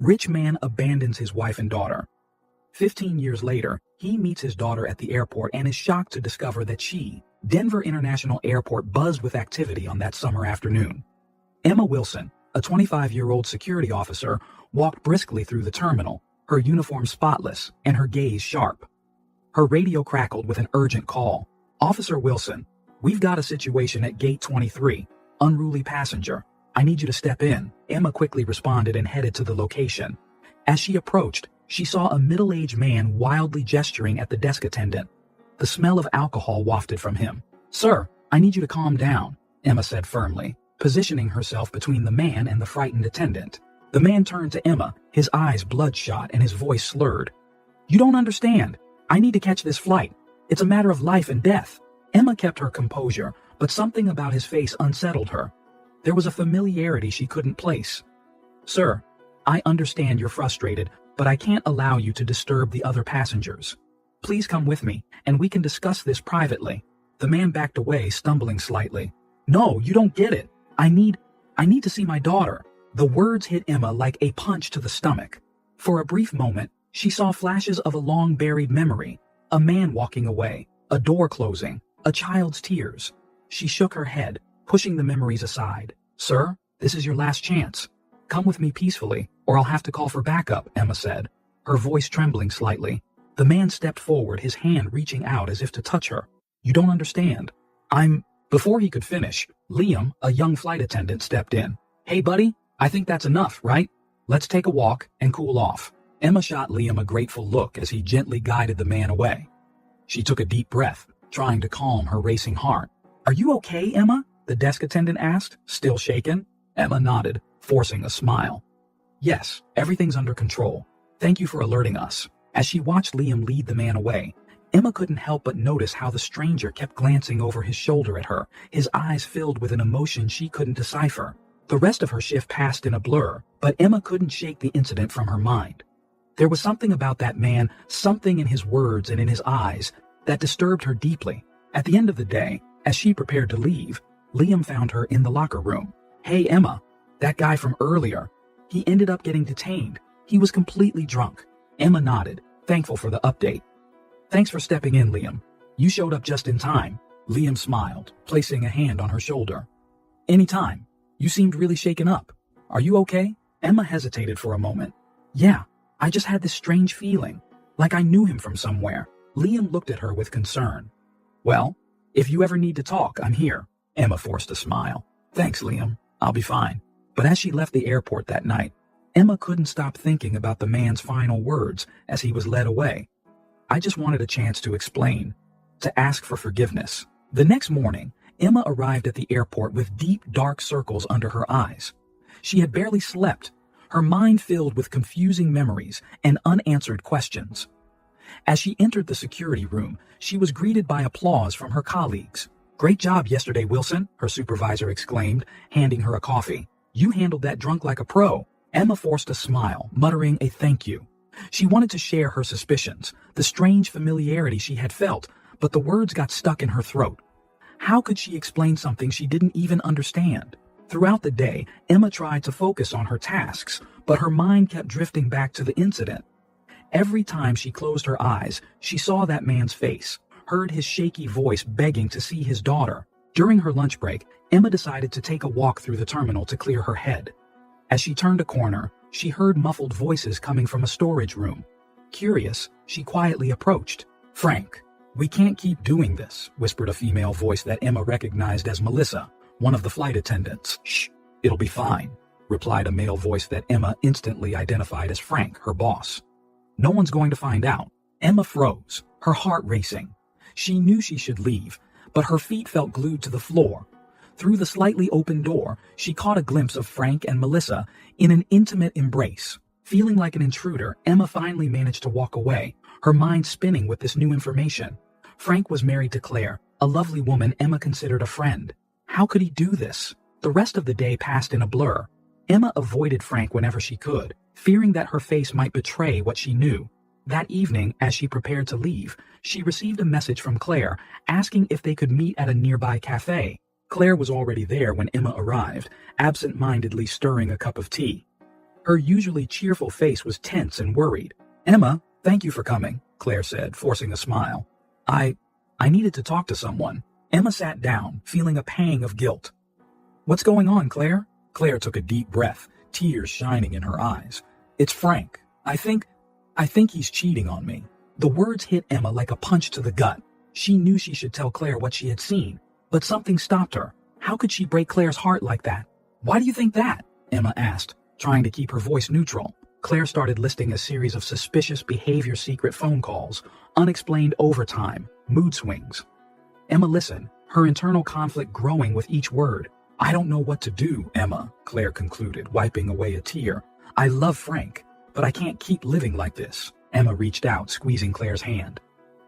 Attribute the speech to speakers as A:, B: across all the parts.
A: Rich man abandons his wife and daughter. 15 years later, he meets his daughter at the airport and is shocked to discover that Denver International Airport buzzed with activity on that summer afternoon. Emma Wilson, a 25-year-old security officer, walked briskly through the terminal, her uniform spotless and her gaze sharp. Her radio crackled with an urgent call. "Officer Wilson, we've got a situation at Gate 23. Unruly passenger. I need you to step in." Emma quickly responded and headed to the location. As she approached, she saw a middle-aged man wildly gesturing at the desk attendant. The smell of alcohol wafted from him. "Sir, I need you to calm down," Emma said firmly, positioning herself between the man and the frightened attendant. The man turned to Emma, his eyes bloodshot and his voice slurred. "You don't understand. I need to catch this flight. It's a matter of life and death." Emma kept her composure, but something about his face unsettled her. There was a familiarity she couldn't place. "Sir, I understand you're frustrated, but I can't allow you to disturb the other passengers. Please come with me, and we can discuss this privately." The man backed away, stumbling slightly. "No, you don't get it. I need to see my daughter." The words hit Emma like a punch to the stomach. For a brief moment, she saw flashes of a long-buried memory. A man walking away, a door closing, a child's tears. She shook her head, pushing the memories aside. "Sir, this is your last chance. Come with me peacefully, or I'll have to call for backup," Emma said, her voice trembling slightly. The man stepped forward, his hand reaching out as if to touch her. "You don't understand. Before he could finish, Liam, a young flight attendant, stepped in. "Hey, buddy, I think that's enough, right? Let's take a walk and cool off." Emma shot Liam a grateful look as he gently guided the man away. She took a deep breath, trying to calm her racing heart. "Are you okay, Emma?" the desk attendant asked, still shaken. Emma nodded, forcing a smile. "Yes, everything's under control. Thank you for alerting us." As she watched Liam lead the man away, Emma couldn't help but notice how the stranger kept glancing over his shoulder at her, his eyes filled with an emotion she couldn't decipher. The rest of her shift passed in a blur, but Emma couldn't shake the incident from her mind. There was something about that man, something in his words and in his eyes, that disturbed her deeply. At the end of the day, as she prepared to leave, Liam found her in the locker room. "Hey, Emma, that guy from earlier, he ended up getting detained. He was completely drunk." Emma nodded, thankful for the update. "Thanks for stepping in, Liam. You showed up just in time." Liam smiled, placing a hand on her shoulder. "Anytime. You seemed really shaken up. Are you okay?" Emma hesitated for a moment. "Yeah, I just had this strange feeling, like I knew him from somewhere." Liam looked at her with concern. "Well, if you ever need to talk, I'm here." Emma forced a smile. "Thanks, Liam. I'll be fine." But as she left the airport that night, Emma couldn't stop thinking about the man's final words as he was led away. "I just wanted a chance to explain, to ask for forgiveness." The next morning, Emma arrived at the airport with deep, dark circles under her eyes. She had barely slept, her mind filled with confusing memories and unanswered questions. As she entered the security room, she was greeted by applause from her colleagues. "Great job yesterday, Wilson," her supervisor exclaimed, handing her a coffee. "You handled that drunk like a pro." Emma forced a smile, muttering a thank you. She wanted to share her suspicions, the strange familiarity she had felt, but the words got stuck in her throat. How could she explain something she didn't even understand? Throughout the day, Emma tried to focus on her tasks, but her mind kept drifting back to the incident. Every time she closed her eyes, she saw that man's face, heard his shaky voice begging to see his daughter. During her lunch break, Emma decided to take a walk through the terminal to clear her head. As she turned a corner, she heard muffled voices coming from a storage room. Curious, she quietly approached. "Frank, we can't keep doing this," whispered a female voice that Emma recognized as Melissa, one of the flight attendants. "Shh, it'll be fine," replied a male voice that Emma instantly identified as Frank, her boss. "No one's going to find out." Emma froze, her heart racing. She knew she should leave, but her feet felt glued to the floor. Through the slightly open door, she caught a glimpse of Frank and Melissa in an intimate embrace. Feeling like an intruder, Emma finally managed to walk away, her mind spinning with this new information. Frank was married to Claire, a lovely woman Emma considered a friend. How could he do this? The rest of the day passed in a blur. Emma avoided Frank whenever she could, fearing that her face might betray what she knew. That evening, as she prepared to leave, she received a message from Claire asking if they could meet at a nearby cafe. Claire was already there when Emma arrived, absent-mindedly stirring a cup of tea. Her usually cheerful face was tense and worried. "Emma, thank you for coming," Claire said, forcing a smile. I needed to talk to someone." Emma sat down, feeling a pang of guilt. "What's going on, Claire?" Claire took a deep breath, tears shining in her eyes. "It's Frank. I think he's cheating on me." The words hit Emma like a punch to the gut. She knew she should tell Claire what she had seen, but something stopped her. How could she break Claire's heart like that? "Why do you think that?" Emma asked, trying to keep her voice neutral. Claire started listing a series of suspicious behavior, secret phone calls, unexplained overtime, mood swings. Emma listened, her internal conflict growing with each word. "I don't know what to do, Emma," Claire concluded, wiping away a tear. "I love Frank, but I can't keep living like this." Emma reached out, squeezing Claire's hand.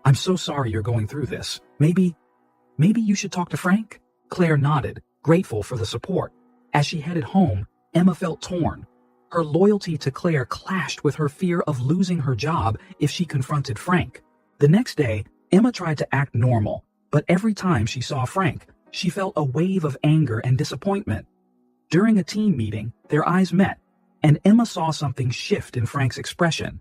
A: "I'm so sorry you're going through this. Maybe you should talk to Frank?" Claire nodded, grateful for the support. As she headed home, Emma felt torn. Her loyalty to Claire clashed with her fear of losing her job if she confronted Frank. The next day, Emma tried to act normal, but every time she saw Frank, she felt a wave of anger and disappointment. During a team meeting, their eyes met, and Emma saw something shift in Frank's expression.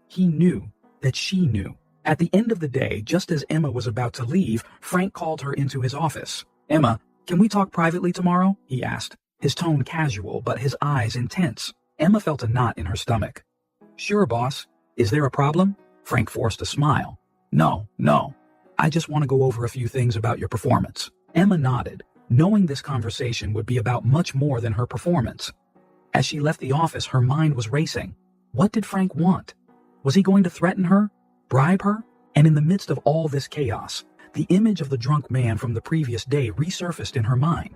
A: He knew that she knew. At the end of the day, just as Emma was about to leave, Frank called her into his office. "Emma, can we talk privately tomorrow?" he asked, his tone casual but his eyes intense. Emma felt a knot in her stomach. "Sure, boss. Is there a problem?" Frank forced a smile. No. I just want to go over a few things about your performance." Emma nodded, knowing this conversation would be about much more than her performance. As she left the office, her mind was racing. What did Frank want? Was he going to threaten her? Bribe her? And in the midst of all this chaos, the image of the drunk man from the previous day resurfaced in her mind.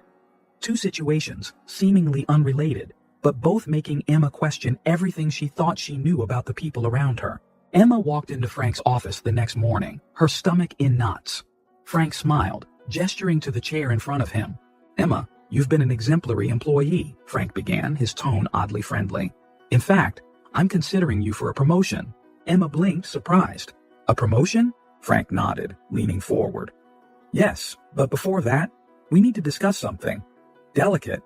A: Two situations, seemingly unrelated, but both making Emma question everything she thought she knew about the people around her. Emma walked into Frank's office the next morning, her stomach in knots. Frank smiled, gesturing to the chair in front of him. "Emma, you've been an exemplary employee," Frank began, his tone oddly friendly. "In fact, I'm considering you for a promotion." Emma blinked, surprised. "A promotion?" Frank nodded, leaning forward. "Yes, but before that, we need to discuss something. Delicate.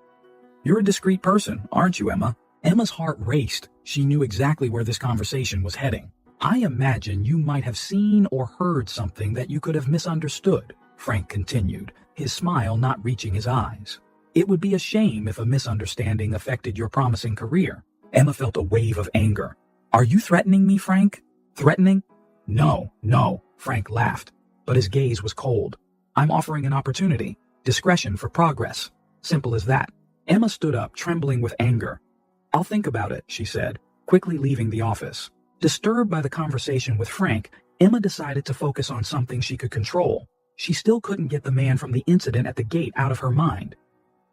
A: You're a discreet person, aren't you, Emma?" Emma's heart raced. She knew exactly where this conversation was heading. "I imagine you might have seen or heard something that you could have misunderstood," Frank continued, his smile not reaching his eyes. "It would be a shame if a misunderstanding affected your promising career." Emma felt a wave of anger. "Are you threatening me, Frank?" "Threatening? No, Frank laughed, but his gaze was cold. "I'm offering an opportunity, discretion for progress. Simple as that." Emma stood up, trembling with anger. "I'll think about it," she said, quickly leaving the office. Disturbed by the conversation with Frank, Emma decided to focus on something she could control. She still couldn't get the man from the incident at the gate out of her mind.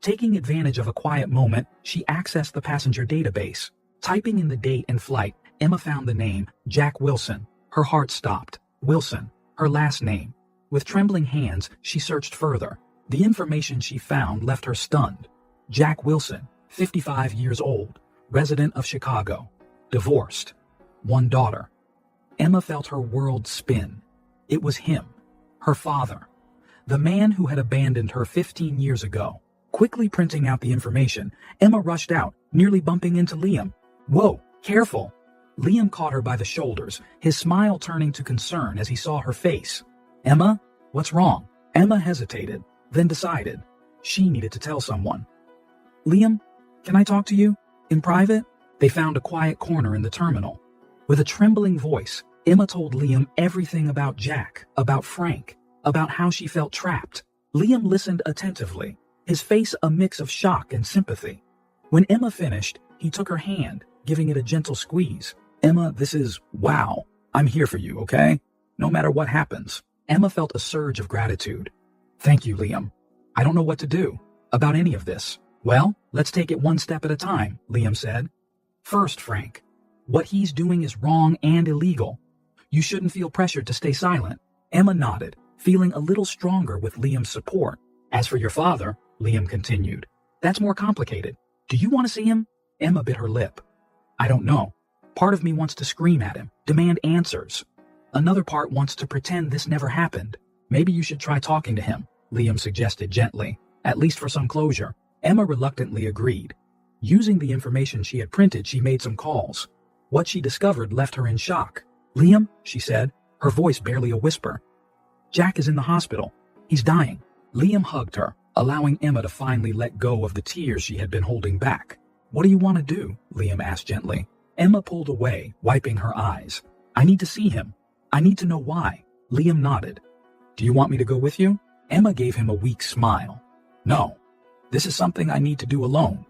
A: Taking advantage of a quiet moment, she accessed the passenger database. Typing in the date and flight, Emma found the name Jack Wilson. Her heart stopped. Wilson, her last name. With trembling hands, she searched further. The information she found left her stunned. Jack Wilson, 55 years old, resident of Chicago, divorced, one daughter. Emma felt her world spin. It was him, her father, the man who had abandoned her 15 years ago. Quickly printing out the information, Emma rushed out, nearly bumping into Liam. "Whoa, careful!" Liam caught her by the shoulders, his smile turning to concern as he saw her face. "Emma, what's wrong?" Emma hesitated, then decided she needed to tell someone. "Liam, can I talk to you? In private?" They found a quiet corner in the terminal. With a trembling voice, Emma told Liam everything about Jack, about Frank, about how she felt trapped. Liam listened attentively, his face a mix of shock and sympathy. When Emma finished, he took her hand, giving it a gentle squeeze. "Emma, this is wow. I'm here for you, okay? No matter what happens." Emma felt a surge of gratitude. "Thank you, Liam. I don't know what to do about any of this." "Well, let's take it one step at a time," Liam said. "First, Frank, what he's doing is wrong and illegal. You shouldn't feel pressured to stay silent." Emma nodded, feeling a little stronger with Liam's support. "As for your father," Liam continued, "that's more complicated. Do you want to see him?" Emma bit her lip. "I don't know. Part of me wants to scream at him, demand answers. Another part wants to pretend this never happened. Maybe you should try talking to him," Liam suggested gently, "at least for some closure." Emma reluctantly agreed. Using the information she had printed, she made some calls. What she discovered left her in shock. "Liam," she said, her voice barely a whisper. "Jack is in the hospital. He's dying." Liam hugged her, allowing Emma to finally let go of the tears she had been holding back. "What do you want to do?" Liam asked gently. Emma pulled away, wiping her eyes. "I need to see him. I need to know why." Liam nodded. "Do you want me to go with you?" Emma gave him a weak smile. "No. This is something I need to do alone.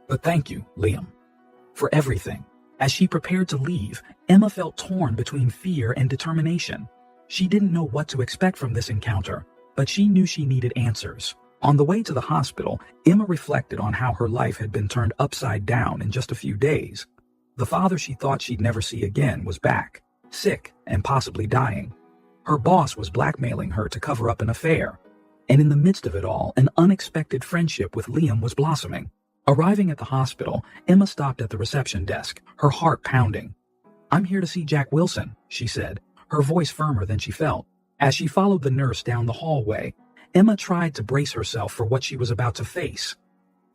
A: But thank you, Liam, for everything." As she prepared to leave, Emma felt torn between fear and determination. She didn't know what to expect from this encounter, but she knew she needed answers. On the way to the hospital, Emma reflected on how her life had been turned upside down in just a few days. The father she thought she'd never see again was back, sick and possibly dying. Her boss was blackmailing her to cover up an affair. And in the midst of it all, an unexpected friendship with Liam was blossoming. Arriving at the hospital, Emma stopped at the reception desk, her heart pounding. "I'm here to see Jack Wilson," she said, her voice firmer than she felt. As she followed the nurse down the hallway, Emma tried to brace herself for what she was about to face.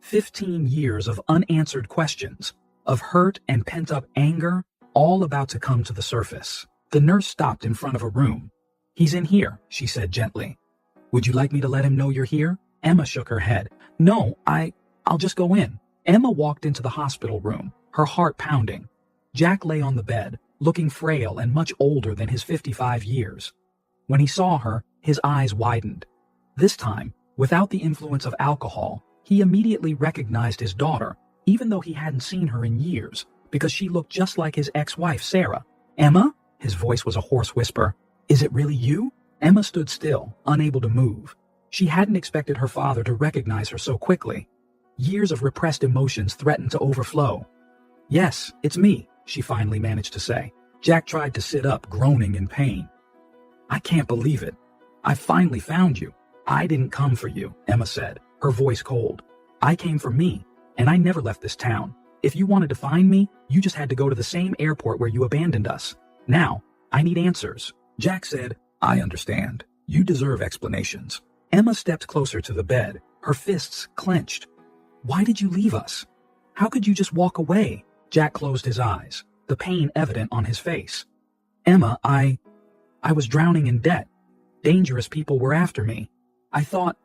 A: 15 years of unanswered questions, of hurt and pent-up anger, all about to come to the surface. The nurse stopped in front of a room. "He's in here," she said gently. "Would you like me to let him know you're here?" Emma shook her head. "No, I'll just go in." Emma walked into the hospital room, her heart pounding. Jack lay on the bed, looking frail and much older than his 55 years. When he saw her, his eyes widened. This time, without the influence of alcohol, he immediately recognized his daughter, even though he hadn't seen her in years, because she looked just like his ex-wife, Sarah. "Emma?" His voice was a hoarse whisper. "Is it really you?" Emma stood still, unable to move. She hadn't expected her father to recognize her so quickly. Years of repressed emotions threatened to overflow. "Yes, it's me," she finally managed to say. Jack tried to sit up, groaning in pain. "I can't believe it. I finally found you." "I didn't come for you," Emma said, her voice cold. "I came for me, and I never left this town. If you wanted to find me, you just had to go to the same airport where you abandoned us. Now, I need answers." Jack said, "I understand. You deserve explanations." Emma stepped closer to the bed, her fists clenched. "Why did you leave us? How could you just walk away?" Jack closed his eyes, the pain evident on his face. "Emma, I was drowning in debt. Dangerous people were after me. I thought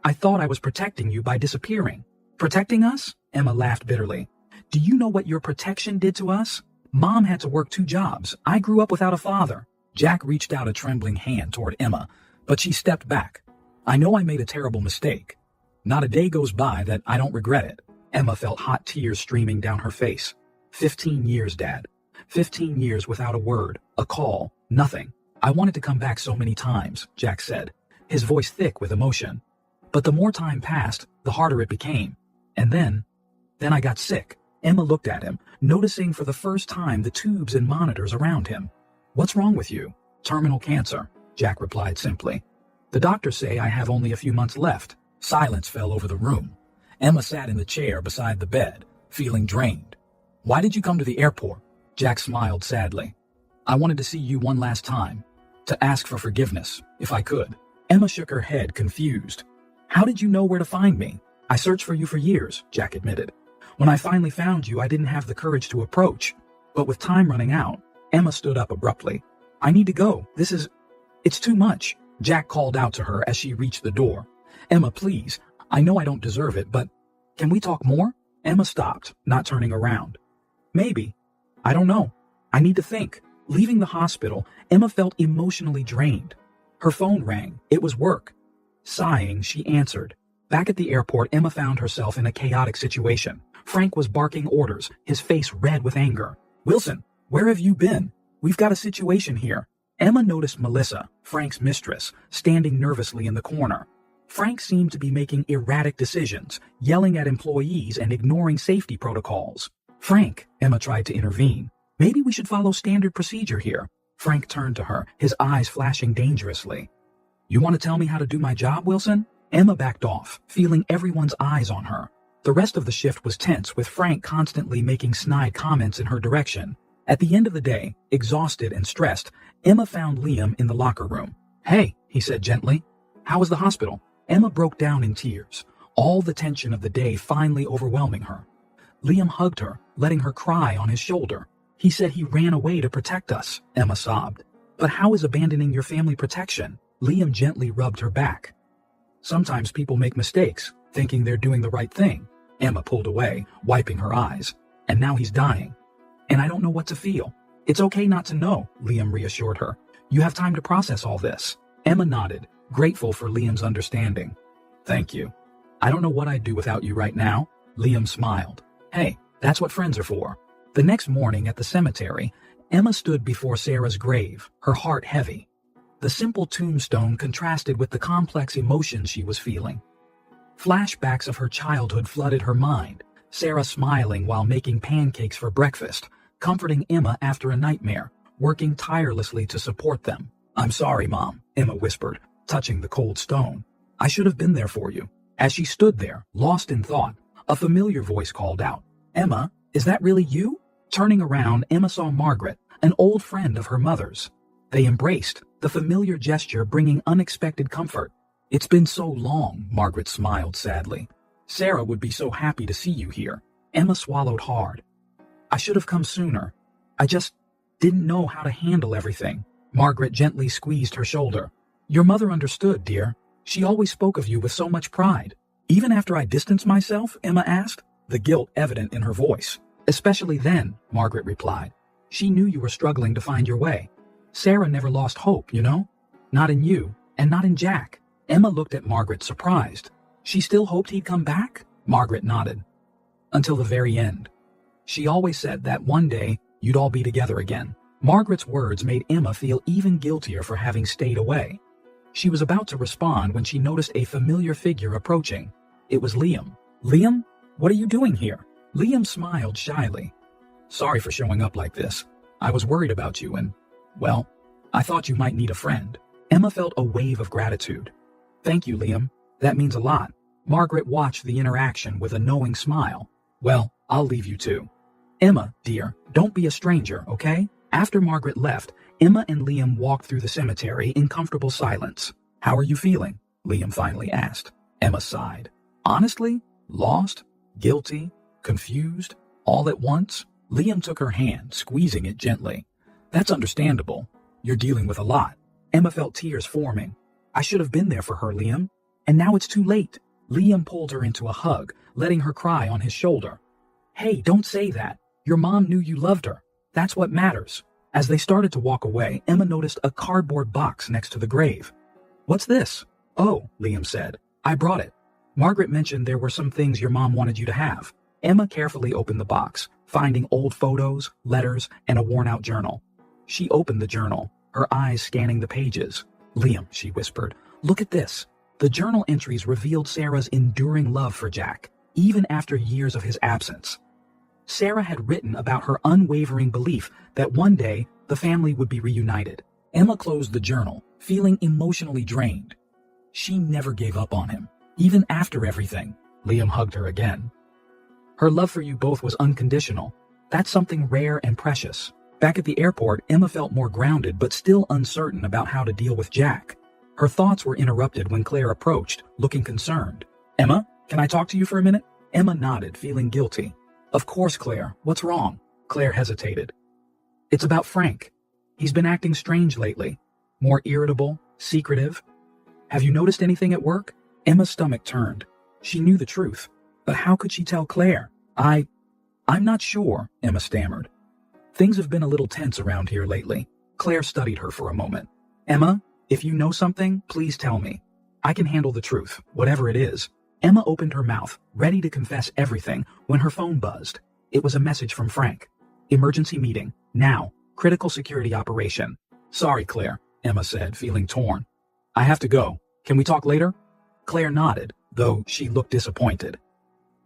A: I was protecting you by disappearing." "Protecting us?" Emma laughed bitterly. "Do you know what your protection did to us? Mom had to work 2 jobs. I grew up without a father." Jack reached out a trembling hand toward Emma, but she stepped back. "I know I made a terrible mistake. Not a day goes by that I don't regret it." Emma felt hot tears streaming down her face. 15 years, Dad. 15 years without a word, a call, nothing. "I wanted to come back so many times," Jack said, his voice thick with emotion. "But the more time passed, the harder it became. And then I got sick." Emma looked at him, noticing for the first time the tubes and monitors around him. "What's wrong with you?" "Terminal cancer," Jack replied simply. "The doctors say I have only a few months left." Silence fell over the room. Emma sat in the chair beside the bed, feeling drained. "Why did you come to the airport?" Jack smiled sadly. "I wanted to see you one last time, to ask for forgiveness, if I could." Emma shook her head, confused. "How did you know where to find me?" "I searched for you for years," Jack admitted. "When I finally found you, I didn't have the courage to approach. But with time running out," Emma stood up abruptly. "I need to go. It's too much." Jack called out to her as she reached the door. "Emma, please. I know I don't deserve it, but can we talk more?" Emma stopped, not turning around. "Maybe. I don't know. I need to think." Leaving the hospital, Emma felt emotionally drained. Her phone rang. It was work. Sighing, she answered. Back at the airport, Emma found herself in a chaotic situation. Frank was barking orders, his face red with anger. "Wilson, where have you been? We've got a situation here." Emma noticed Melissa, Frank's mistress, standing nervously in the corner. Frank seemed to be making erratic decisions, yelling at employees and ignoring safety protocols. "Frank," Emma tried to intervene. "Maybe we should follow standard procedure here." Frank turned to her, his eyes flashing dangerously. "You want to tell me how to do my job, Wilson?" Emma backed off, feeling everyone's eyes on her. The rest of the shift was tense, with Frank constantly making snide comments in her direction. At the end of the day, exhausted and stressed, Emma found Liam in the locker room. "Hey," he said gently. "How was the hospital?" Emma broke down in tears, all the tension of the day finally overwhelming her. Liam hugged her, letting her cry on his shoulder. He said he ran away to protect us, Emma sobbed. But how is abandoning your family protection? Liam gently rubbed her back. Sometimes people make mistakes, thinking they're doing the right thing. Emma pulled away, wiping her eyes. And now he's dying. And I don't know what to feel. It's okay not to know, Liam reassured her. You have time to process all this. Emma nodded, grateful for Liam's understanding. Thank you. I don't know what I'd do without you right now. Liam smiled. Hey, that's what friends are for. The next morning at the cemetery, Emma stood before Sarah's grave, her heart heavy. The simple tombstone contrasted with the complex emotions she was feeling. Flashbacks of her childhood flooded her mind, Sarah smiling while making pancakes for breakfast, comforting Emma after a nightmare, working tirelessly to support them. I'm sorry, Mom, Emma whispered, touching the cold stone. I should have been there for you. As she stood there, lost in thought, a familiar voice called out, Emma, is that really you? Turning around, Emma saw Margaret, an old friend of her mother's. They embraced, the familiar gesture bringing unexpected comfort. It's been so long, Margaret smiled sadly. Sarah would be so happy to see you here. Emma swallowed hard. I should have come sooner. I just didn't know how to handle everything. Margaret gently squeezed her shoulder. Your mother understood, dear. She always spoke of you with so much pride. Even after I distanced myself, Emma asked, the guilt evident in her voice. Especially then, Margaret replied. She knew you were struggling to find your way. Sarah never lost hope, you know? Not in you, and not in Jack. Emma looked at Margaret surprised. She still hoped he'd come back? Margaret nodded. Until the very end. She always said that one day you'd all be together again. Margaret's words made Emma feel even guiltier for having stayed away. She was about to respond when she noticed a familiar figure approaching. It was Liam. Liam? What are you doing here? Liam smiled shyly. Sorry for showing up like this. I was worried about you and, well, I thought you might need a friend. Emma felt a wave of gratitude. Thank you, Liam. That means a lot. Margaret watched the interaction with a knowing smile. Well, I'll leave you too. Emma, dear, don't be a stranger, okay? After Margaret left, Emma and Liam walked through the cemetery in comfortable silence. How are you feeling? Liam finally asked. Emma sighed. Honestly, lost, guilty, confused, all at once? Liam took her hand, squeezing it gently. That's understandable. You're dealing with a lot. Emma felt tears forming. I should have been there for her, Liam. And now it's too late. Liam pulled her into a hug, letting her cry on his shoulder. Hey, don't say that. Your mom knew you loved her. That's what matters. As they started to walk away, Emma noticed a cardboard box next to the grave. What's this? Oh, Liam said. I brought it. Margaret mentioned there were some things your mom wanted you to have. Emma carefully opened the box, finding old photos, letters, and a worn-out journal. She opened the journal, her eyes scanning the pages. Liam, she whispered, look at this. The journal entries revealed Sarah's enduring love for Jack, even after years of his absence. Sarah had written about her unwavering belief that one day the family would be reunited. Emma closed the journal, feeling emotionally drained. She never gave up on him, even after everything. Liam hugged her again. Her love for you both was unconditional. That's something rare and precious. Back at the airport, Emma felt more grounded but still uncertain about how to deal with Jack. Her thoughts were interrupted when Claire approached, looking concerned. Emma, can I talk to you for a minute? Emma nodded, feeling guilty. Of course, Claire. What's wrong? Claire hesitated. It's about Frank. He's been acting strange lately. More irritable, secretive. Have you noticed anything at work? Emma's stomach turned. She knew the truth. But how could she tell Claire? I'm not sure, Emma stammered. Things have been a little tense around here lately. Claire studied her for a moment. Emma, if you know something, please tell me. I can handle the truth, whatever it is. Emma opened her mouth, ready to confess everything, when her phone buzzed. It was a message from Frank. Emergency meeting. Now. Critical security operation. Sorry, Claire, Emma said, feeling torn. I have to go. Can we talk later? Claire nodded, though she looked disappointed.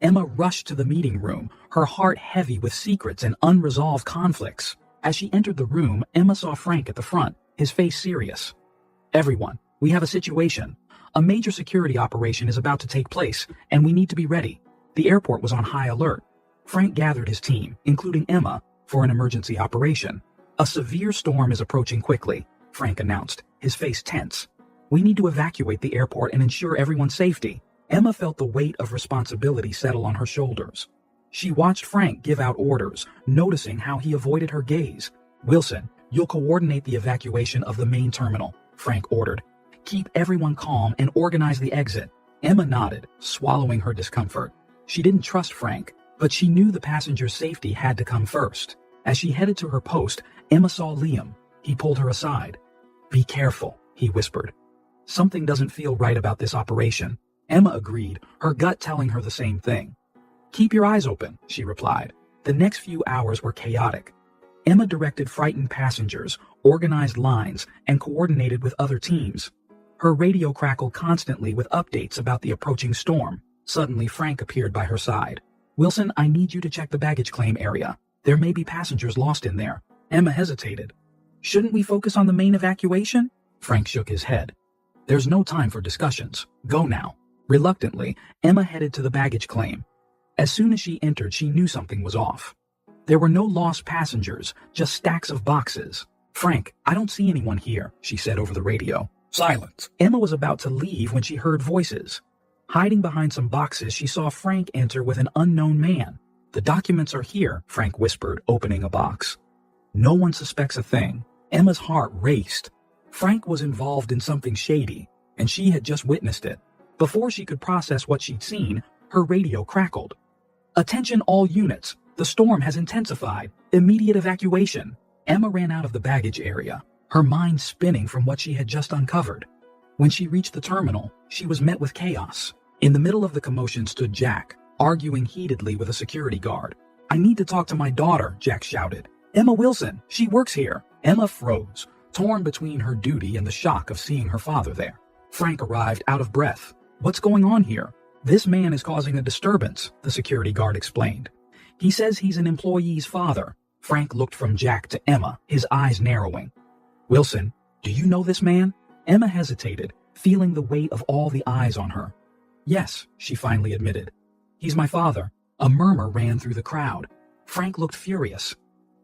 A: Emma rushed to the meeting room, her heart heavy with secrets and unresolved conflicts. As she entered the room, Emma saw Frank at the front, his face serious. Everyone, we have a situation. A major security operation is about to take place, and we need to be ready. The airport was on high alert. Frank gathered his team, including Emma, for an emergency operation. A severe storm is approaching quickly, Frank announced, his face tense. We need to evacuate the airport and ensure everyone's safety. Emma felt the weight of responsibility settle on her shoulders. She watched Frank give out orders, noticing how he avoided her gaze. "Wilson, you'll coordinate the evacuation of the main terminal," Frank ordered. "Keep everyone calm and organize the exit." Emma nodded, swallowing her discomfort. She didn't trust Frank, but she knew the passenger's safety had to come first. As she headed to her post, Emma saw Liam. He pulled her aside. "Be careful," he whispered. "Something doesn't feel right about this operation." Emma agreed, her gut telling her the same thing. "Keep your eyes open," she replied. The next few hours were chaotic. Emma directed frightened passengers, organized lines, and coordinated with other teams. Her radio crackled constantly with updates about the approaching storm. Suddenly, Frank appeared by her side. "Wilson, I need you to check the baggage claim area. There may be passengers lost in there." Emma hesitated. "Shouldn't we focus on the main evacuation?" Frank shook his head. "There's no time for discussions. Go now." Reluctantly, Emma headed to the baggage claim. As soon as she entered, she knew something was off. There were no lost passengers, just stacks of boxes. "Frank, I don't see anyone here," she said over the radio. Silence. Emma was about to leave when she heard voices. Hiding behind some boxes, she saw Frank enter with an unknown man. "The documents are here," Frank whispered, opening a box. No one suspects a thing. Emma's heart raced. Frank was involved in something shady, and she had just witnessed it. Before she could process what she'd seen, her radio crackled. "Attention all units. The storm has intensified. Immediate evacuation." Emma ran out of the baggage area, her mind spinning from what she had just uncovered. When she reached the terminal, she was met with chaos. In the middle of the commotion stood Jack, arguing heatedly with a security guard. "I need to talk to my daughter," Jack shouted. "Emma Wilson, she works here." Emma froze, torn between her duty and the shock of seeing her father there. Frank arrived out of breath. "What's going on here?" "This man is causing a disturbance," the security guard explained. "He says he's an employee's father." Frank looked from Jack to Emma, his eyes narrowing. "Wilson, do you know this man?" Emma hesitated, feeling the weight of all the eyes on her. "Yes," she finally admitted. "He's my father." A murmur ran through the crowd. Frank looked furious.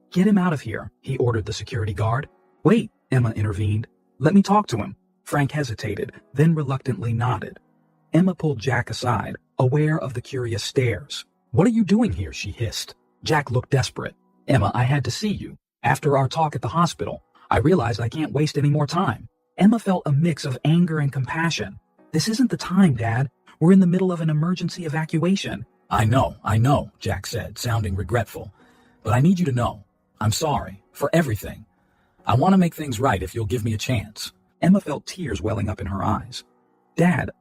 A: "Get him out of here," he ordered the security guard. "Wait," Emma intervened. "Let me talk to him." Frank hesitated, then reluctantly nodded. Emma pulled Jack aside, aware of the curious stares. "What are you doing here?" she hissed. Jack looked desperate. "Emma, I had to see you. After our talk at the hospital, I realized I can't waste any more time." Emma felt a mix of anger and compassion. "This isn't the time, Dad. We're in the middle of an emergency evacuation." I know, Jack said, sounding regretful. "But I need you to know, I'm sorry, for everything. I want to make things right if you'll give me a chance." Emma felt tears welling up in her eyes. "Dad,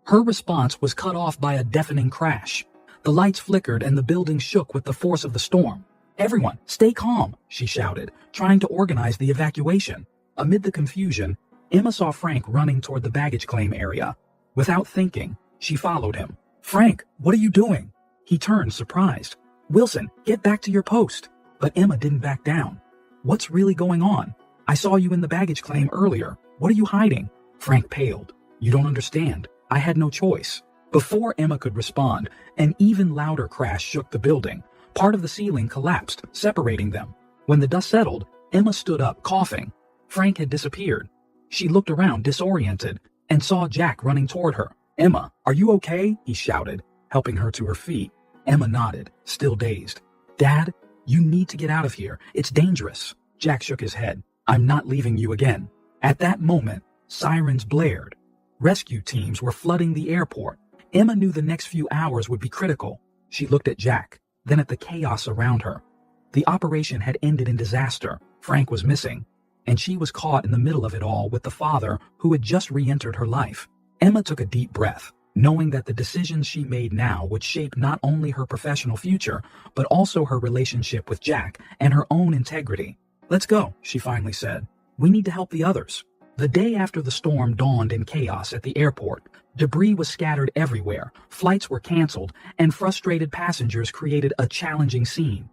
A: Her response was cut off by a deafening crash. The lights flickered and the building shook with the force of the storm. "Everyone, stay calm," she shouted, trying to organize the evacuation. Amid the confusion, Emma saw Frank running toward the baggage claim area. Without thinking, she followed him. "Frank, what are you doing?" He turned, surprised. "Wilson, get back to your post." But Emma didn't back down. "What's really going on? I saw you in the baggage claim earlier. What are you hiding?" Frank paled. "You don't understand. I had no choice." Before Emma could respond, an even louder crash shook the building. Part of the ceiling collapsed, separating them. When the dust settled, Emma stood up, coughing. Frank had disappeared. She looked around, disoriented, and saw Jack running toward her. "Emma, are you okay?" he shouted, helping her to her feet. Emma nodded, still dazed. "Dad, you need to get out of here. It's dangerous." Jack shook his head. "I'm not leaving you again." At that moment, sirens blared. Rescue teams were flooding the airport. Emma knew the next few hours would be critical. She looked at Jack, then at the chaos around her. The operation had ended in disaster. Frank was missing, and she was caught in the middle of it all with the father who had just re-entered her life. Emma took a deep breath, knowing that the decisions she made now would shape not only her professional future, but also her relationship with Jack and her own integrity. "Let's go," she finally said. "We need to help the others." The day after the storm dawned in chaos at the airport, debris was scattered everywhere, flights were canceled, and frustrated passengers created a challenging scene.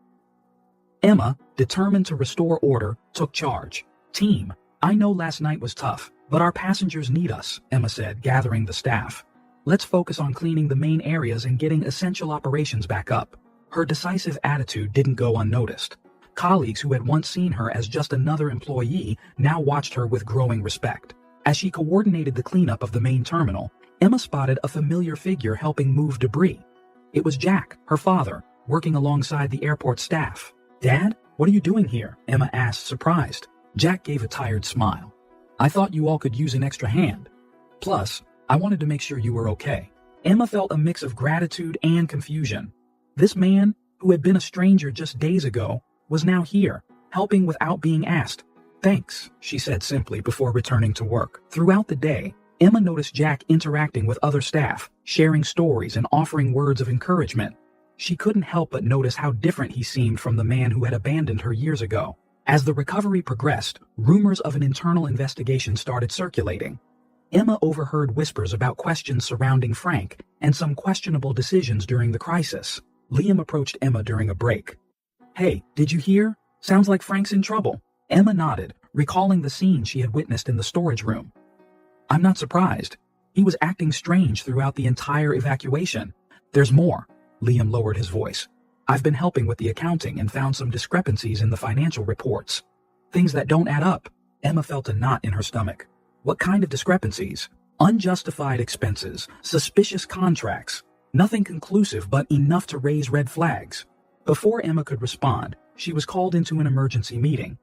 A: Emma, determined to restore order, took charge. "Team, I know last night was tough, but our passengers need us," Emma said, gathering the staff. "Let's focus on cleaning the main areas and getting essential operations back up." Her decisive attitude didn't go unnoticed. Colleagues who had once seen her as just another employee now watched her with growing respect. As she coordinated the cleanup of the main terminal, Emma spotted a familiar figure helping move debris. It was Jack, her father, working alongside the airport staff. Dad, what are you doing here? Emma asked, surprised. Jack gave a tired smile. I thought you all could use an extra hand. Plus, I wanted to make sure you were okay. Emma felt a mix of gratitude and confusion. This man, who had been a stranger just days ago, was now here, helping without being asked. Thanks, she said simply before returning to work. Throughout the day, Emma noticed Jack interacting with other staff, sharing stories and offering words of encouragement. She couldn't help but notice how different he seemed from the man who had abandoned her years ago. As the recovery progressed, rumors of an internal investigation started circulating. Emma overheard whispers about questions surrounding Frank and some questionable decisions during the crisis. Liam approached Emma during a break. Hey, did you hear? Sounds like Frank's in trouble. Emma nodded, recalling the scene she had witnessed in the storage room. I'm not surprised. He was acting strange throughout the entire evacuation. There's more. Liam lowered his voice. I've been helping with the accounting and found some discrepancies in the financial reports. Things that don't add up. Emma felt a knot in her stomach. What kind of discrepancies? Unjustified expenses, suspicious contracts. Nothing conclusive, but enough to raise red flags. Before Emma could respond, she was called into an emergency meeting.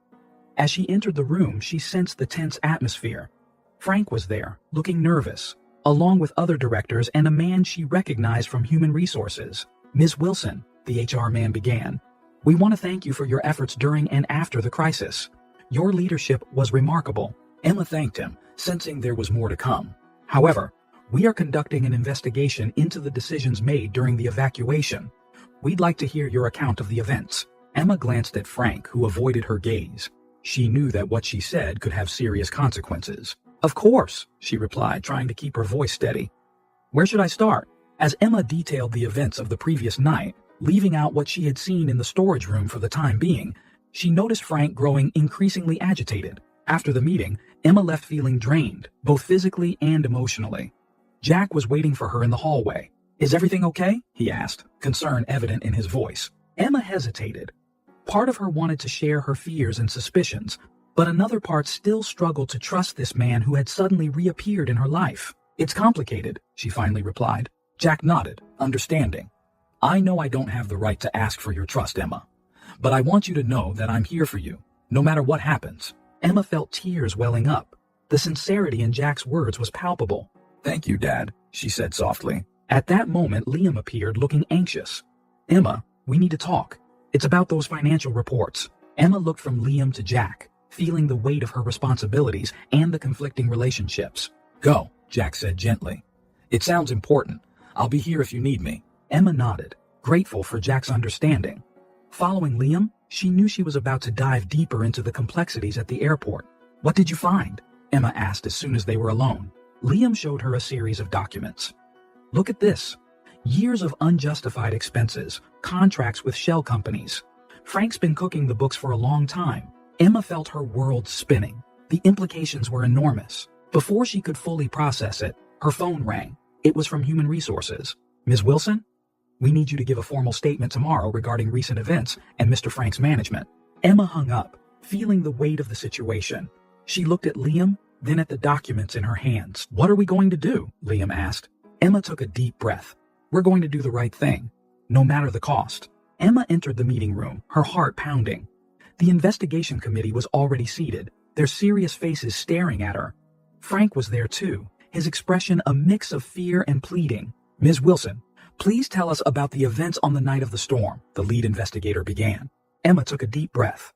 A: As she entered the room, she sensed the tense atmosphere. Frank was there, looking nervous, along with other directors and a man she recognized from Human Resources. Ms. Wilson, the HR man began. We want to thank you for your efforts during and after the crisis. Your leadership was remarkable. Emma thanked him, sensing there was more to come. However, we are conducting an investigation into the decisions made during the evacuation. We'd like to hear your account of the events. Emma glanced at Frank, who avoided her gaze. She knew that what she said could have serious consequences. Of course, she replied, trying to keep her voice steady. Where should I start? As Emma detailed the events of the previous night, leaving out what she had seen in the storage room for the time being, she noticed Frank growing increasingly agitated. After the meeting, Emma left feeling drained, both physically and emotionally. Jack was waiting for her in the hallway. Is everything okay? He asked, concern evident in his voice. Emma hesitated. Part of her wanted to share her fears and suspicions, but another part still struggled to trust this man who had suddenly reappeared in her life. It's complicated, she finally replied. Jack nodded, understanding. I know I don't have the right to ask for your trust, Emma, but I want you to know that I'm here for you, no matter what happens. Emma felt tears welling up. The sincerity in Jack's words was palpable. Thank you, Dad, she said softly. At that moment, Liam appeared, looking anxious. Emma, we need to talk. It's about those financial reports. Emma looked from Liam to Jack, feeling the weight of her responsibilities and the conflicting relationships. Go, Jack said gently. It sounds important. I'll be here if you need me. Emma nodded, grateful for Jack's understanding. Following Liam, she knew she was about to dive deeper into the complexities at the airport. What did you find? Emma asked as soon as they were alone. Liam showed her a series of documents. Look at this. Years of unjustified expenses, contracts with shell companies. Frank's been cooking the books for a long time. Emma felt her world spinning. The implications were enormous. Before she could fully process it, her phone rang. It was from Human Resources. Ms. Wilson? We need you to give a formal statement tomorrow regarding recent events and Mr. Frank's management. Emma hung up, feeling the weight of the situation. She looked at Liam, then at the documents in her hands. What are we going to do? Liam asked. Emma took a deep breath. We're going to do the right thing, no matter the cost. Emma entered the meeting room, her heart pounding. The investigation committee was already seated, their serious faces staring at her. Frank was there too, his expression a mix of fear and pleading. Ms. Wilson, please tell us about the events on the night of the storm, the lead investigator began. Emma took a deep breath.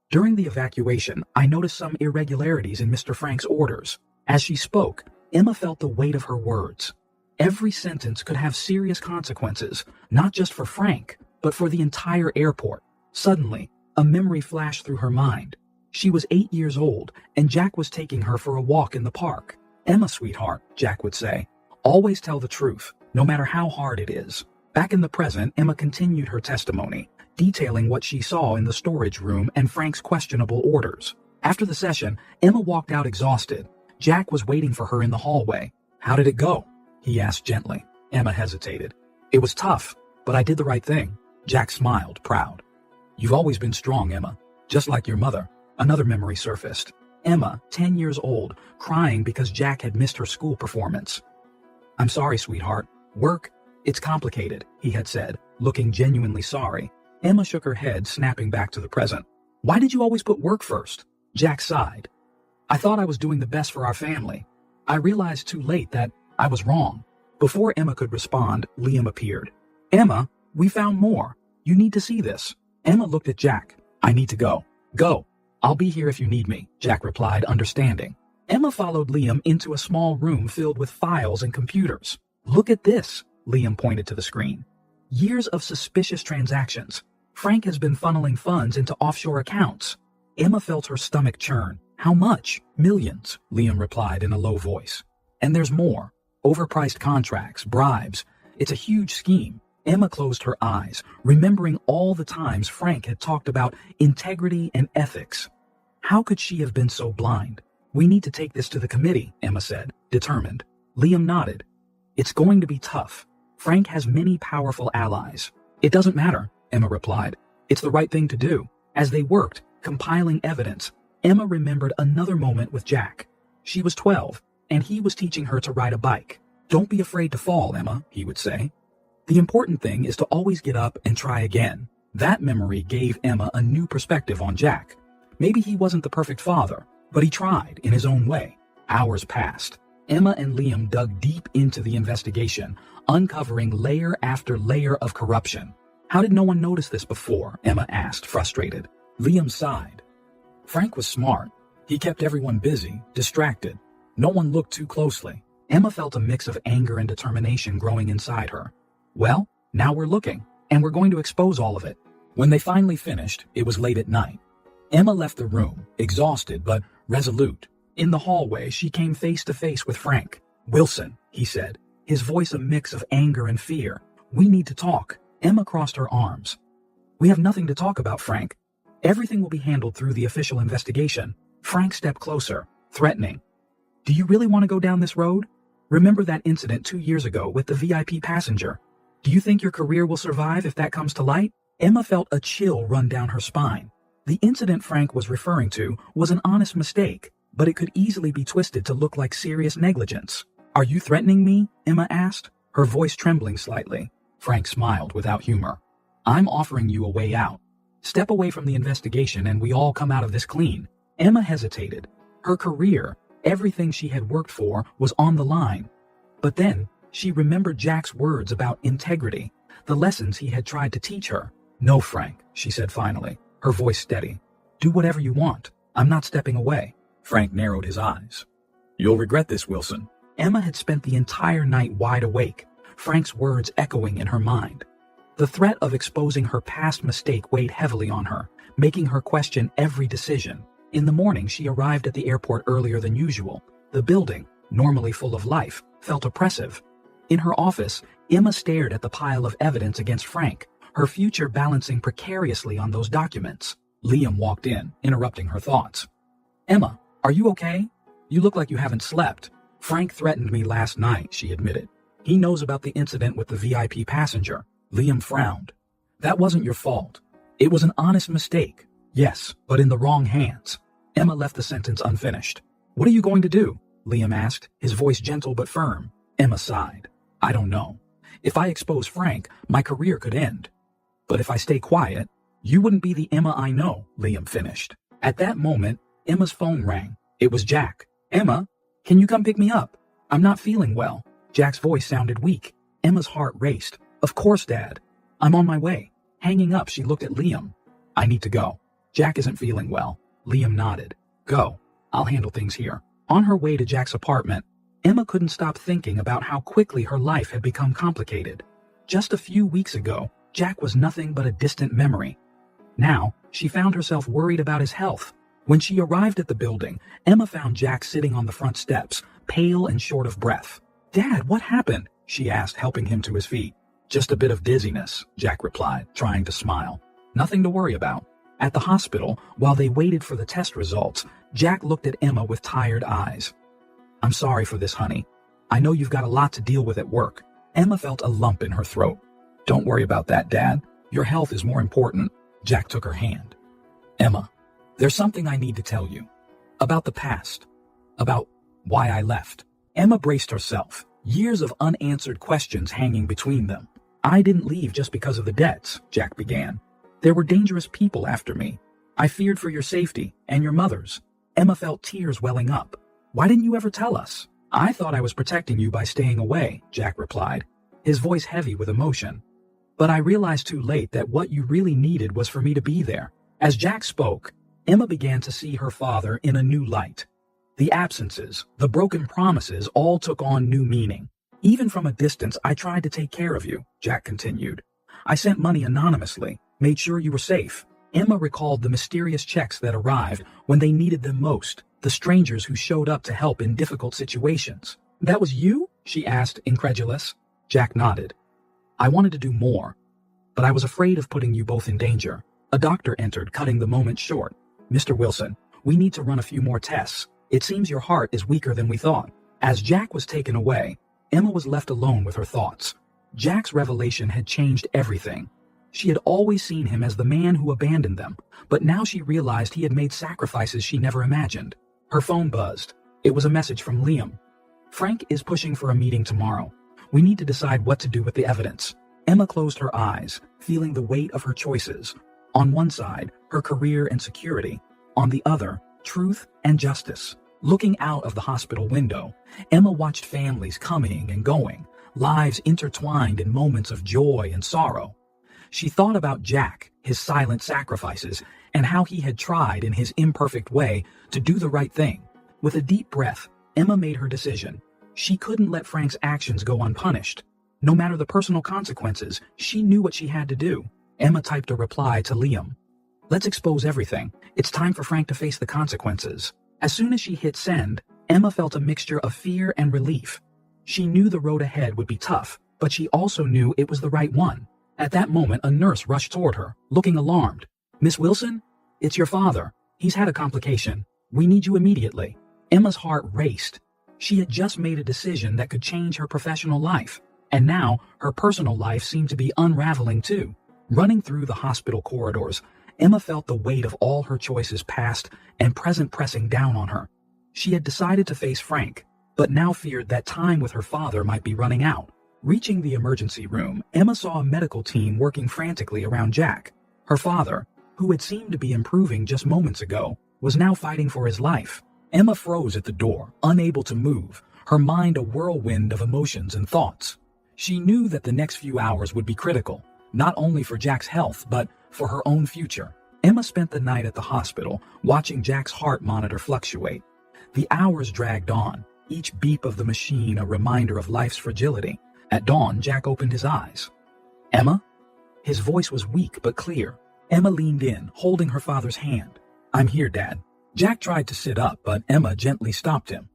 A: During the evacuation, I noticed some irregularities in Mr. Frank's orders. As she spoke, Emma felt the weight of her words. Every sentence could have serious consequences, not just for Frank, but for the entire airport. Suddenly, a memory flashed through her mind. She was 8 years old, and Jack was taking her for a walk in the park. Emma, sweetheart, Jack would say, always tell the truth, no matter how hard it is. Back in the present, Emma continued her testimony, detailing what she saw in the storage room and Frank's questionable orders. After the session, Emma walked out exhausted. Jack was waiting for her in the hallway. How did it go? He asked gently. Emma hesitated. It was tough, but I did the right thing. Jack smiled, proud. You've always been strong, Emma, just like your mother. Another memory surfaced. Emma, 10 years old, crying because Jack had missed her school performance. I'm sorry, sweetheart. Work, It's complicated, he had said, looking genuinely sorry. Emma shook her head, snapping back to the present. Why did you always put work first? Jack sighed. I thought I was doing the best for our family. I realized too late that I was wrong. Before Emma could respond, Liam appeared. Emma, we found more. You need to see this. Emma looked at Jack. I need to go. Go. I'll be here if you need me, Jack replied, understanding. Emma followed Liam into a small room filled with files and computers. Look at this, Liam pointed to the screen. Years of suspicious transactions. Frank has been funneling funds into offshore accounts. Emma felt her stomach churn. How much? Millions, Liam replied in a low voice. And there's more. Overpriced contracts, bribes. It's a huge scheme. Emma closed her eyes, remembering all the times Frank had talked about integrity and ethics. How could she have been so blind? We need to take this to the committee, Emma said, determined. Liam nodded. It's going to be tough. Frank has many powerful allies. It doesn't matter, Emma replied. It's the right thing to do. As they worked, compiling evidence, Emma remembered another moment with Jack. She was 12, and he was teaching her to ride a bike. Don't be afraid to fall, Emma, he would say. The important thing is to always get up and try again. That memory gave Emma a new perspective on Jack. Maybe he wasn't the perfect father, but he tried in his own way. Hours passed. Emma and Liam dug deep into the investigation, uncovering layer after layer of corruption. How did no one notice this before? Emma asked, frustrated. Liam sighed. Frank was smart. He kept everyone busy, distracted. No one looked too closely. Emma felt a mix of anger and determination growing inside her. Well, now we're looking, and we're going to expose all of it. When they finally finished, it was late at night. Emma left the room, exhausted but resolute. In the hallway, she came face to face with Frank. Wilson, he said, his voice a mix of anger and fear. We need to talk. Emma crossed her arms. We have nothing to talk about, Frank. Everything will be handled through the official investigation. Frank stepped closer, threatening. Do you really want to go down this road? Remember that incident 2 years ago with the VIP passenger? Do you think your career will survive if that comes to light? Emma felt a chill run down her spine. The incident Frank was referring to was an honest mistake, but it could easily be twisted to look like serious negligence. Are you threatening me? Emma asked, her voice trembling slightly. Frank smiled without humor. I'm offering you a way out. Step away from the investigation and we all come out of this clean. Emma hesitated. Her career, everything she had worked for, was on the line. But then, she remembered Jack's words about integrity, the lessons he had tried to teach her. No, Frank, she said finally, her voice steady. Do whatever you want. I'm not stepping away. Frank narrowed his eyes. You'll regret this, Wilson. Emma had spent the entire night wide awake, Frank's words echoing in her mind. The threat of exposing her past mistake weighed heavily on her, making her question every decision. In the morning, she arrived at the airport earlier than usual. The building, normally full of life, felt oppressive. In her office, Emma stared at the pile of evidence against Frank, her future balancing precariously on those documents. Liam walked in, interrupting her thoughts. Emma, are you okay? You look like you haven't slept. Frank threatened me last night, she admitted. He knows about the incident with the VIP passenger. Liam frowned. That wasn't your fault. It was an honest mistake. Yes, but in the wrong hands. Emma left the sentence unfinished. What are you going to do? Liam asked, his voice gentle but firm. Emma sighed. I don't know. If I expose Frank, my career could end. But if I stay quiet, you wouldn't be the Emma I know, Liam finished. At that moment, Emma's phone rang. It was Jack. Emma, can you come pick me up? I'm not feeling well. Jack's voice sounded weak. Emma's heart raced. Of course, Dad. I'm on my way. Hanging up, she looked at Liam. I need to go. Jack isn't feeling well. Liam nodded. Go. I'll handle things here. On her way to Jack's apartment, Emma couldn't stop thinking about how quickly her life had become complicated. Just a few weeks ago, Jack was nothing but a distant memory. Now, she found herself worried about his health. When she arrived at the building, Emma found Jack sitting on the front steps, pale and short of breath. Dad, what happened? She asked, helping him to his feet. Just a bit of dizziness, Jack replied, trying to smile. Nothing to worry about. At the hospital, while they waited for the test results, Jack looked at Emma with tired eyes. I'm sorry for this, honey. I know you've got a lot to deal with at work. Emma felt a lump in her throat. Don't worry about that, Dad. Your health is more important. Jack took her hand. Emma, there's something I need to tell you. About the past. About why I left. Emma braced herself. years of unanswered questions hanging between them. I didn't leave just because of the debts, Jack began. There were dangerous people after me. I feared for your safety and your mother's. Emma felt tears welling up. Why didn't you ever tell us? I thought I was protecting you by staying away, Jack replied, his voice heavy with emotion. But I realized too late that what you really needed was for me to be there. As Jack spoke, Emma began to see her father in a new light. The absences, the broken promises all took on new meaning. Even from a distance, I tried to take care of you, Jack continued. I sent money anonymously, made sure you were safe. Emma recalled the mysterious checks that arrived when they needed them most, the strangers who showed up to help in difficult situations. That was you? She asked, incredulous. Jack nodded. I wanted to do more, but I was afraid of putting you both in danger. A doctor entered, cutting the moment short. Mr. Wilson, we need to run a few more tests. It seems your heart is weaker than we thought. As Jack was taken away, Emma was left alone with her thoughts. Jack's revelation had changed everything. She had always seen him as the man who abandoned them, but now she realized he had made sacrifices she never imagined. Her phone buzzed. It was a message from Liam. Frank is pushing for a meeting tomorrow. We need to decide what to do with the evidence. Emma closed her eyes, feeling the weight of her choices. On one side, her career and security. On the other, truth and justice. Looking out of the hospital window, Emma watched families coming and going, lives intertwined in moments of joy and sorrow. She thought about Jack, his silent sacrifices, and how he had tried in his imperfect way to do the right thing. With a deep breath, Emma made her decision. She couldn't let Frank's actions go unpunished. No matter the personal consequences, she knew what she had to do. Emma typed a reply to Liam. Let's expose everything. It's time for Frank to face the consequences. As soon as she hit send, Emma felt a mixture of fear and relief. She knew the road ahead would be tough, but she also knew it was the right one. At that moment, a nurse rushed toward her, looking alarmed. Miss Wilson? It's your father. He's had a complication. We need you immediately. Emma's heart raced. She had just made a decision that could change her professional life, and now her personal life seemed to be unraveling too. Running through the hospital corridors, Emma felt the weight of all her choices past and present pressing down on her. She had decided to face Frank, but now feared that time with her father might be running out. Reaching the emergency room, Emma saw a medical team working frantically around Jack. Her father, who had seemed to be improving just moments ago, was now fighting for his life. Emma froze at the door, unable to move, her mind a whirlwind of emotions and thoughts. She knew that the next few hours would be critical, not only for Jack's health, but for her own future. Emma spent the night at the hospital, watching Jack's heart monitor fluctuate. The hours dragged on, each beep of the machine a reminder of life's fragility. At dawn, Jack opened his eyes. Emma? His voice was weak but clear. Emma leaned in, holding her father's hand. I'm here, Dad. Jack tried to sit up, but Emma gently stopped him.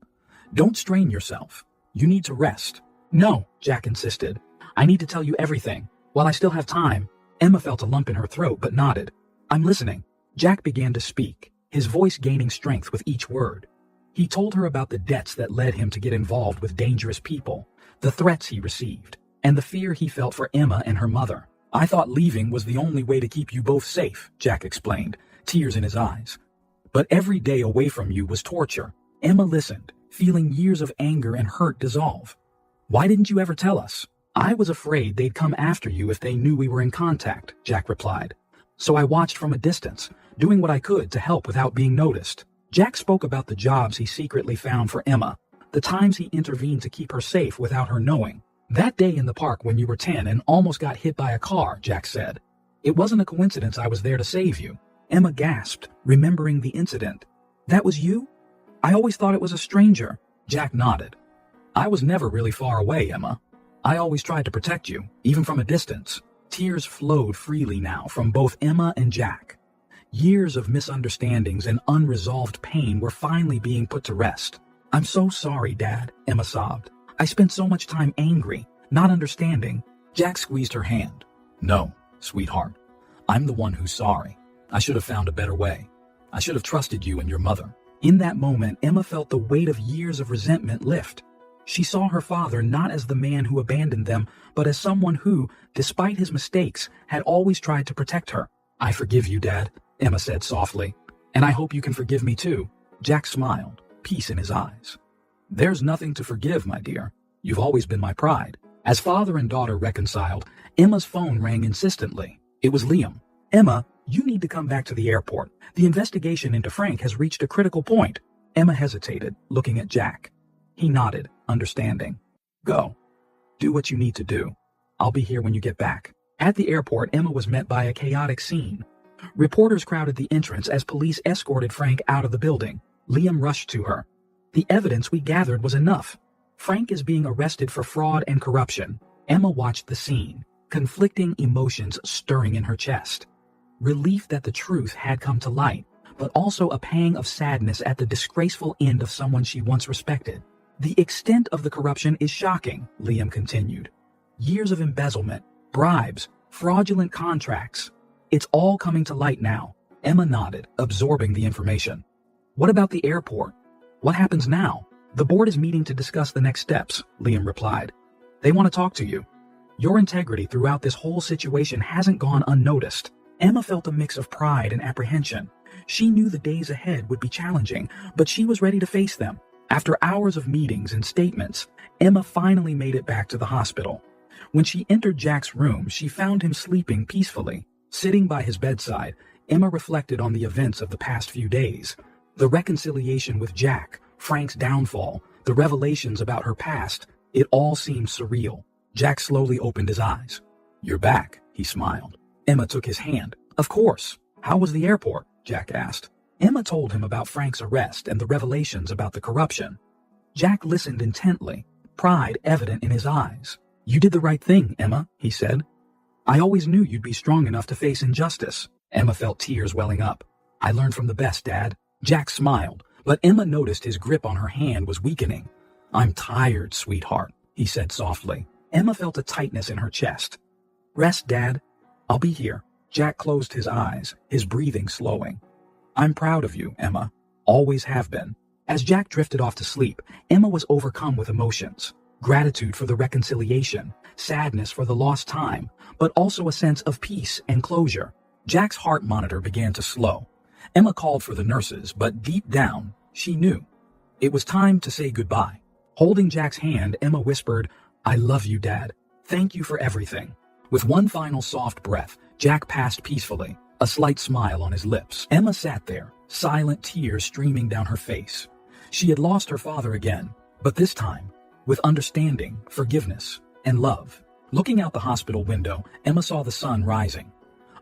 A: Don't strain yourself. You need to rest. No, Jack insisted. I need to tell you everything. While I still have time. Emma felt a lump in her throat but nodded. I'm listening. Jack began to speak, his voice gaining strength with each word. He told her about the debts that led him to get involved with dangerous people, the threats he received, and the fear he felt for Emma and her mother. I thought leaving was the only way to keep you both safe, Jack explained, tears in his eyes. But every day away from you was torture. Emma listened, feeling years of anger and hurt dissolve. Why didn't you ever tell us? I was afraid they'd come after you if they knew we were in contact, Jack replied. So I watched from a distance, doing what I could to help without being noticed. Jack spoke about the jobs he secretly found for Emma, the times he intervened to keep her safe without her knowing. That day in the park when you were 10 and almost got hit by a car, Jack said. It wasn't a coincidence I was there to save you. Emma gasped, remembering the incident. That was you? I always thought it was a stranger. Jack nodded. I was never really far away, Emma. I always tried to protect you, even from a distance. Tears flowed freely now from both Emma and Jack. Years of misunderstandings and unresolved pain were finally being put to rest. I'm so sorry, Dad, Emma sobbed. I spent so much time angry, not understanding. Jack squeezed her hand. No, sweetheart. I'm the one who's sorry. I should have found a better way. I should have trusted you and your mother. In that moment, Emma felt the weight of years of resentment lift. She saw her father not as the man who abandoned them, but as someone who, despite his mistakes, had always tried to protect her. I forgive you, Dad, Emma said softly. And I hope you can forgive me too. Jack smiled, peace in his eyes. There's nothing to forgive, my dear. You've always been my pride." As father and daughter reconciled, Emma's phone rang insistently. It was Liam. "Emma, you need to come back to the airport. The investigation into Frank has reached a critical point." Emma hesitated, looking at Jack. He nodded, understanding. "Go. Do what you need to do. I'll be here when you get back." At the airport, Emma was met by a chaotic scene. Reporters crowded the entrance as police escorted Frank out of the building. Liam rushed to her. "The evidence we gathered was enough. Frank is being arrested for fraud and corruption." Emma watched the scene, conflicting emotions stirring in her chest. Relief that the truth had come to light, but also a pang of sadness at the disgraceful end of someone she once respected. "The extent of the corruption is shocking," Liam continued. "Years of embezzlement, bribes, fraudulent contracts. It's all coming to light now." Emma nodded, absorbing the information. "What about the airport? What happens now?" "The board is meeting to discuss the next steps," Liam replied. "They want to talk to you. Your integrity throughout this whole situation hasn't gone unnoticed." Emma felt a mix of pride and apprehension. She knew the days ahead would be challenging, but she was ready to face them. After hours of meetings and statements, Emma finally made it back to the hospital. When she entered Jack's room, she found him sleeping peacefully. Sitting by his bedside, Emma reflected on the events of the past few days. The reconciliation with Jack, Frank's downfall, the revelations about her past, it all seemed surreal. Jack slowly opened his eyes. "You're back," he smiled. Emma took his hand. "Of course. How was the airport?" Jack asked. Emma told him about Frank's arrest and the revelations about the corruption. Jack listened intently, pride evident in his eyes. "You did the right thing, Emma," he said. "I always knew you'd be strong enough to face injustice." Emma felt tears welling up. "I learned from the best, Dad." Jack smiled, but Emma noticed his grip on her hand was weakening. "I'm tired, sweetheart," he said softly. Emma felt a tightness in her chest. "Rest, Dad. I'll be here." Jack closed his eyes, his breathing slowing. "I'm proud of you, Emma. Always have been." As Jack drifted off to sleep, Emma was overcome with emotions. Gratitude for the reconciliation, sadness for the lost time, but also a sense of peace and closure. Jack's heart monitor began to slow. Emma called for the nurses, but deep down, she knew. It was time to say goodbye. Holding Jack's hand, Emma whispered, "I love you, Dad. Thank you for everything." With one final soft breath, Jack passed peacefully, a slight smile on his lips. Emma sat there, silent tears streaming down her face. She had lost her father again, but this time, with understanding, forgiveness, and love. Looking out the hospital window, Emma saw the sun rising.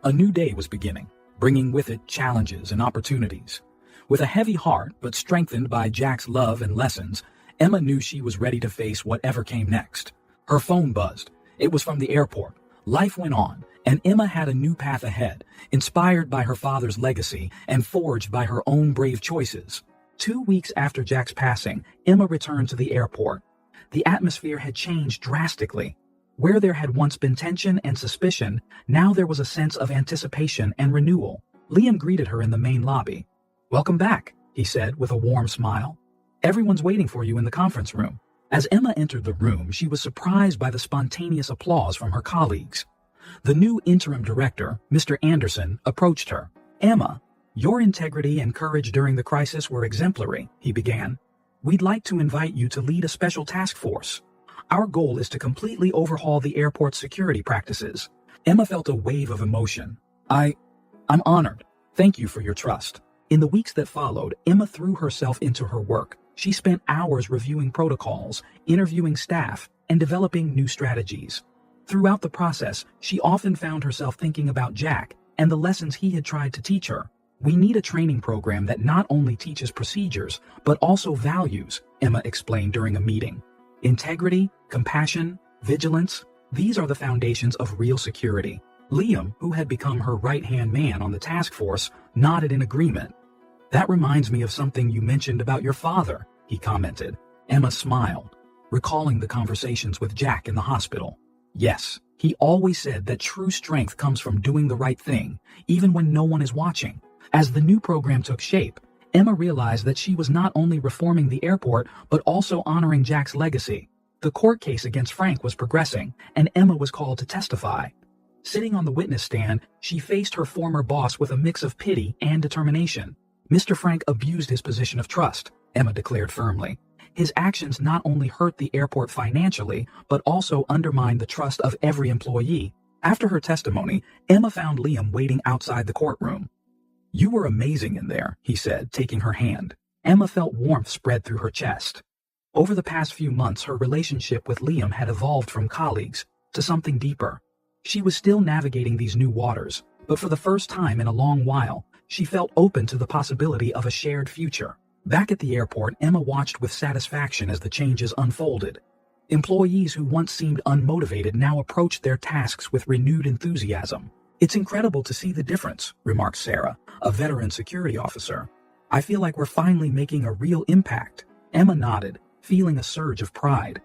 A: A new day was beginning, bringing with it challenges and opportunities. With a heavy heart, but strengthened by Jack's love and lessons, Emma knew she was ready to face whatever came next. Her phone buzzed. It was from the airport. Life went on, and Emma had a new path ahead, inspired by her father's legacy and forged by her own brave choices. 2 weeks after Jack's passing, Emma returned to the airport. The atmosphere had changed drastically. Where there had once been tension and suspicion, now there was a sense of anticipation and renewal. Liam greeted her in the main lobby. "Welcome back," he said with a warm smile. "Everyone's waiting for you in the conference room." As Emma entered the room, she was surprised by the spontaneous applause from her colleagues. The new interim director, Mr. Anderson, approached her. "Emma, your integrity and courage during the crisis were exemplary," he began. "We'd like to invite you to lead a special task force. Our goal is to completely overhaul the airport's security practices." Emma felt a wave of emotion. I'm honored. Thank you for your trust." In the weeks that followed, Emma threw herself into her work. She spent hours reviewing protocols, interviewing staff, and developing new strategies. Throughout the process, she often found herself thinking about Jack and the lessons he had tried to teach her. "We need a training program that not only teaches procedures, but also values," Emma explained during a meeting. "Integrity, compassion, vigilance, these are the foundations of real security." Liam, who had become her right-hand man on the task force, nodded in agreement. "That reminds me of something you mentioned about your father," he commented. Emma smiled, recalling the conversations with Jack in the hospital. "Yes, he always said that true strength comes from doing the right thing, even when no one is watching." As the new program took shape, Emma realized that she was not only reforming the airport, but also honoring Jack's legacy. The court case against Frank was progressing, and Emma was called to testify. Sitting on the witness stand, she faced her former boss with a mix of pity and determination. "Mr. Frank abused his position of trust," Emma declared firmly. His actions not only hurt the airport financially, but also undermined the trust of every employee. After her testimony, Emma found Liam waiting outside the courtroom. "You were amazing in there," he said, taking her hand. Emma felt warmth spread through her chest. Over the past few months, her relationship with Liam had evolved from colleagues to something deeper. She was still navigating these new waters, but for the first time in a long while, she felt open to the possibility of a shared future. Back at the airport, Emma watched with satisfaction as the changes unfolded. Employees who once seemed unmotivated now approached their tasks with renewed enthusiasm. "It's incredible to see the difference," remarked Sarah, a veteran security officer. "I feel like we're finally making a real impact." Emma nodded, feeling a surge of pride.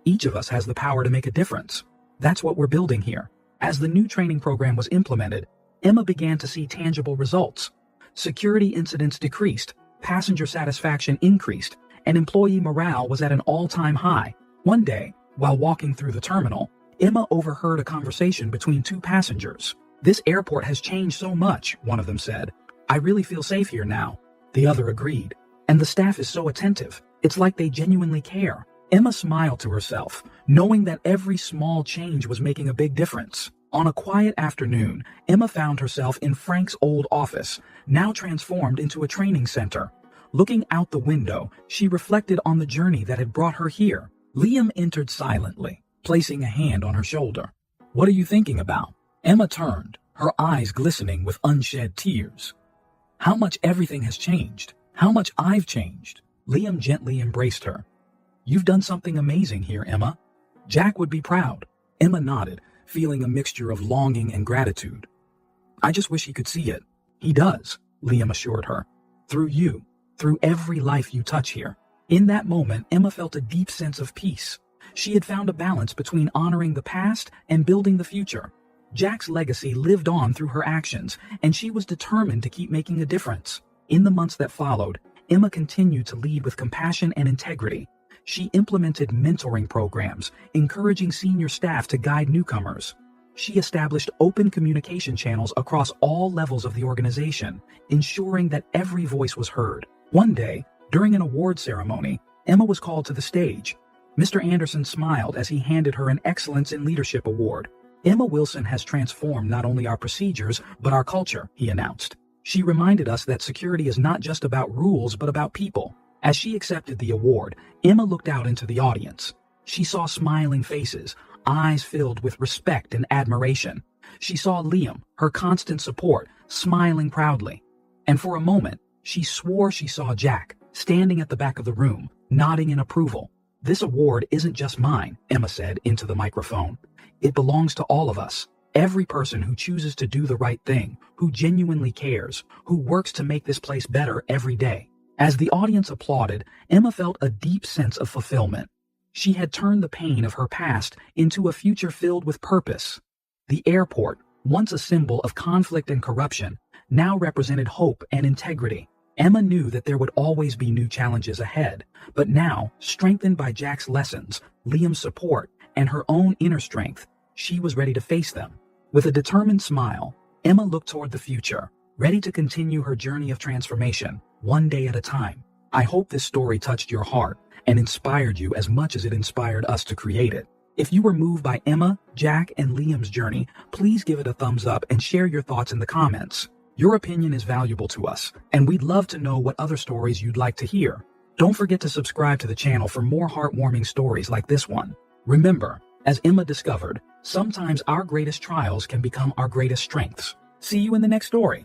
A: "Each of us has the power to make a difference. That's what we're building here." As the new training program was implemented, Emma began to see tangible results. Security incidents decreased, passenger satisfaction increased, and employee morale was at an all-time high. One day, while walking through the terminal, Emma overheard a conversation between two passengers. "This airport has changed so much," one of them said. "I really feel safe here now." The other agreed. "And the staff is so attentive. It's like they genuinely care." Emma smiled to herself, knowing that every small change was making a big difference. On a quiet afternoon, Emma found herself in Frank's old office, now transformed into a training center. Looking out the window, she reflected on the journey that had brought her here. Liam entered silently, placing a hand on her shoulder. "What are you thinking about?" Emma turned, her eyes glistening with unshed tears. "How much everything has changed. How much I've changed." Liam gently embraced her. "You've done something amazing here, Emma. Jack would be proud." Emma nodded, feeling a mixture of longing and gratitude. "I just wish he could see it." "He does," Liam assured her. "Through you, through every life you touch here." In that moment, Emma felt a deep sense of peace. She had found a balance between honoring the past and building the future. Jack's legacy lived on through her actions, and she was determined to keep making a difference. In the months that followed, Emma continued to lead with compassion and integrity. She implemented mentoring programs, encouraging senior staff to guide newcomers. She established open communication channels across all levels of the organization, ensuring that every voice was heard. One day, during an award ceremony, Emma was called to the stage. Mr. Anderson smiled as he handed her an Excellence in Leadership Award. "Emma Wilson has transformed not only our procedures, but our culture," he announced. "She reminded us that security is not just about rules, but about people." As she accepted the award, Emma looked out into the audience. She saw smiling faces, eyes filled with respect and admiration. She saw Liam, her constant support, smiling proudly. And for a moment, she swore she saw Jack, standing at the back of the room, nodding in approval. "This award isn't just mine," Emma said into the microphone. "It belongs to all of us. Every person who chooses to do the right thing, who genuinely cares, who works to make this place better every day." As the audience applauded, Emma felt a deep sense of fulfillment. She had turned the pain of her past into a future filled with purpose. The airport, once a symbol of conflict and corruption, now represented hope and integrity. Emma knew that there would always be new challenges ahead, but now, strengthened by Jack's lessons, Liam's support, and her own inner strength, she was ready to face them. With a determined smile, Emma looked toward the future, ready to continue her journey of transformation, one day at a time. I hope this story touched your heart and inspired you as much as it inspired us to create it. If you were moved by Emma, Jack, and Liam's journey, please give it a thumbs up and share your thoughts in the comments. Your opinion is valuable to us, and we'd love to know what other stories you'd like to hear. Don't forget to subscribe to the channel for more heartwarming stories like this one. Remember, as Emma discovered, sometimes our greatest trials can become our greatest strengths. See you in the next story.